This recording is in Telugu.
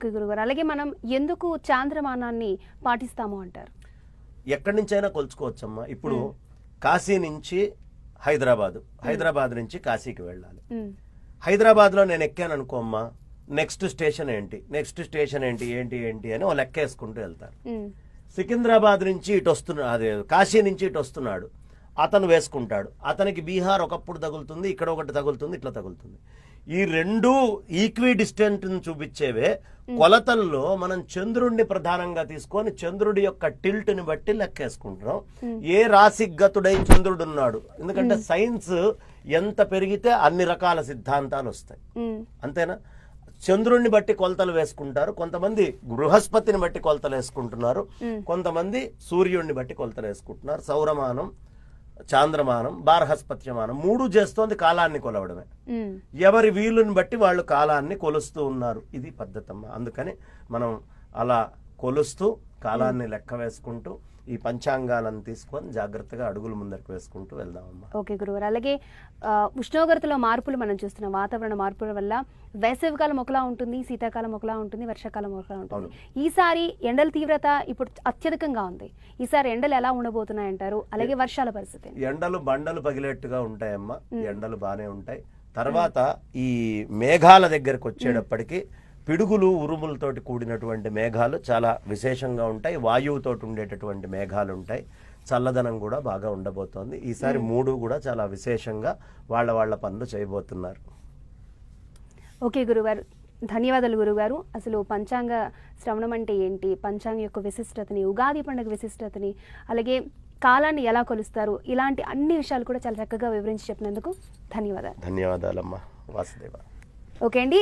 ఓకే గురుగారు. అలాగే మనం ఎందుకు చాంద్రమానాన్ని పాటిస్తాము అంటారు? ఎక్కడి నుంచైనా కొలుచుకోవచ్చమ్మా. ఇప్పుడు కాశీ నుంచి హైదరాబాద్ నుంచి కాశీకి వెళ్ళాలి. హైదరాబాద్లో నేను ఎక్కాను అనుకో అమ్మా, నెక్స్ట్ స్టేషన్ ఏంటి అని ఓ లెక్క వేసుకుంటూ వెళ్తారు. సికింద్రాబాద్ నుంచి ఇటు వస్తున్నాడు, అదే కాశీ నుంచి ఇటు వస్తున్నాడు, అతను వేసుకుంటాడు. అతనికి బీహార్ ఒకప్పుడు తగులుతుంది, ఇక్కడ ఒకటి తగులుతుంది, ఇట్లా తగులుతుంది. ఈ రెండు ఈక్వి డిస్టెంట్ చూపించేవే కొలతల్లో మనం చంద్రుడిని ప్రధానంగా తీసుకొని చంద్రుడి యొక్క టిల్ట్ ని బట్టి లెక్కేసుకుంటున్నాం. ఏ రాశిగతుడై చంద్రుడు ఉన్నాడు, ఎందుకంటే సైన్స్ ఎంత పెరిగితే అన్ని రకాల సిద్ధాంతాలు వస్తాయి, అంతేనా? చంద్రుడిని బట్టి కొలతలు వేసుకుంటారు, కొంతమంది బృహస్పతిని బట్టి కొలతలు వేసుకుంటున్నారు, కొంతమంది సూర్యుడిని బట్టి కొలతలు వేసుకుంటున్నారు. సౌరమానం, చాంద్రమానం, బార్హస్పత్యమానం 3 చేస్తోంది కాలాన్ని కొలవడమే. ఎవరి వీలుని బట్టి వాళ్ళు కాలాన్ని కొలుస్తూ ఉన్నారు. ఇది పద్ధతమ్మ. అందుకని మనం అలా కొలుస్తూ కాలాన్ని లెక్క వేసుకుంటూ ఈ పంచాంగాలను తీసుకొని జాగ్రత్తగా అడుగులు ముందరికి వేసుకుంటూ వెళ్దామమ్మా. ఓకే గురుగారు. అలాగే ఉష్ణోగ్రతలో మార్పులు మనం చూస్తున్నాం. వాతావరణ మార్పుల వల్ల వేసవికాలం ఒకలా ఉంటుంది, శీతాకాలం ఒకలా ఉంటుంది, వర్షాకాలం ఒకలా ఉంటుంది. ఈసారి ఎండల తీవ్రత ఇప్పుడు అత్యధికంగా ఉంది. ఈసారి ఎండలు ఎలా ఉండబోతున్నాయంటారు? అలాగే వర్షాల పరిస్థితి? ఎండలు బండలు పగిలేట్టుగా ఉంటాయమ్మా. ఎండలు బాగానే ఉంటాయి. తర్వాత ఈ మేఘాల దగ్గరకు వచ్చేటప్పటికి పిడుగులు ఉరుములతోటి కూడినటువంటి మేఘాలు చాలా విశేషంగా ఉంటాయి. వాయువుతోటి ఉండేటటువంటి మేఘాలు ఉంటాయి. చల్లదనం కూడా బాగా ఉండబోతోంది. ఈసారి 3 కూడా చాలా విశేషంగా వాళ్ళ పనులు చేయబోతున్నారు. ఓకే గురుగారు, ధన్యవాదాలు గురుగారు. అసలు పంచాంగ శ్రవణం అంటే ఏంటి, పంచాంగం యొక్క విశిష్టతని, ఉగాది పండుగ విశిష్టతని, అలాగే కాలాన్ని ఎలా కొలుస్తారు, ఇలాంటి అన్ని విషయాలు కూడా చాలా చక్కగా వివరించి చెప్పినందుకు ధన్యవాదాలు. ధన్యవాదాలమ్మా. వాసుదేవ. ఓకే అండి.